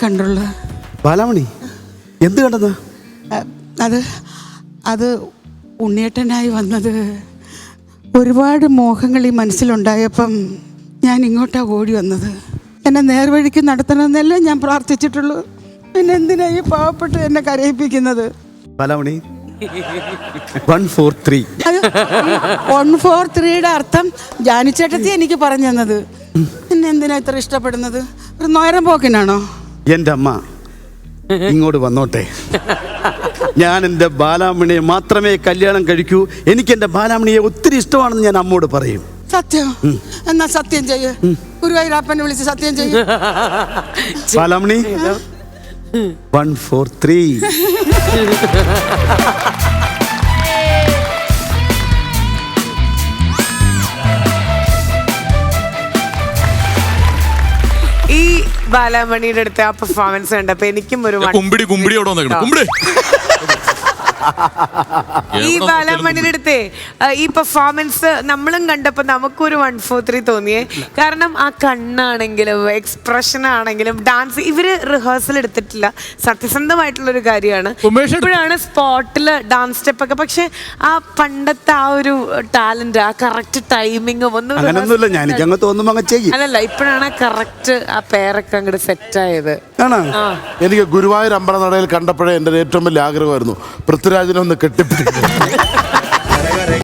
കണ്ടുള്ളൂ. ബാലാമണി, എന്ത് കണ്ടെന്ന്? അത് ഉണ്ണിയേട്ടനായി വന്നത്. ഒരുപാട് മോഹങ്ങൾ ഈ മനസ്സിലുണ്ടായപ്പം ഞാൻ ഇങ്ങോട്ടാ ഓടി വന്നത്. എന്നെ നേർവഴിക്ക് നടത്തണമെന്നല്ലേ ഞാൻ പ്രാർത്ഥിച്ചിട്ടുള്ളൂ. പിന്നെ എന്തിനാ ഈ പാവപ്പെട്ട് എന്നെ കരയിപ്പിക്കുന്നത്? ബാലാമണി, 143. 143യുടെ അർത്ഥം ജാനിച്ചേട്ടത്തി എനിക്ക് പറഞ്ഞു തന്നത്. എന്നെ എന്തിനാ ഇത്ര ഇഷ്ടപ്പെടുന്നത്? ഒരു നോയരം പോക്കിനാണോ? എൻ്റെ അമ്മ ഇങ്ങോട്ട് വന്നോട്ടെ. ഞാൻ എൻ്റെ ബാലാമണിയെ മാത്രമേ കല്യാണം കഴിക്കൂ. എനിക്ക് എൻ്റെ ബാലാമണിയെ ഒത്തിരി ഇഷ്ടമാണെന്ന് ഞാൻ അമ്മോട് പറയും. സത്യം? എന്നാ സത്യം ചെയ്യ്. ഗുരുവായൂരപ്പനെ വിളിച്ച് സത്യം ചെയ്യ്. ബാലാമണി, 143. ഈ ബാലാമണിയുടെ അടുത്ത് ആ പെർഫോമൻസ് കണ്ടപ്പോ എനിക്കും ഒരു ഈ ബാലാമണിയുടെ അടുത്തേ ഈ പെർഫോമൻസ് നമ്മളും കണ്ടപ്പോ നമുക്കൊരു 143 തോന്നിയേ. കാരണം ആ കണ്ണാണെങ്കിലും എക്സ്പ്രഷൻ ആണെങ്കിലും ഡാൻസ് ഇവര് റിഹേഴ്സൽ എടുത്തിട്ടില്ല. സത്യസന്ധമായിട്ടുള്ളൊരു കാര്യമാണ്. ഇപ്പോഴാണ് സ്പോട്ടില് ഡാൻസ് സ്റ്റെപ്പ് ഒക്കെ. പക്ഷെ ആ പണ്ടത്തെ ആ ഒരു ടാലന്റ്, ആ കറക്റ്റ് ടൈമിങ് ഒന്നും അല്ലല്ല. ഇപ്പോഴാണ് കറക്റ്റ് ആ പേരൊക്കെ അങ്ങോട്ട് സെറ്റ് ആയത്. എനിക്ക് ഗുരുവായൂർ അമ്പലനടയിൽ കണ്ടപ്പോഴേ എൻ്റെ ഏറ്റവും വലിയ ആഗ്രഹമായിരുന്നു പൃഥ്വിരാജിനെ ഒന്ന് കെട്ടിപ്പിടിക്കുന്നത്.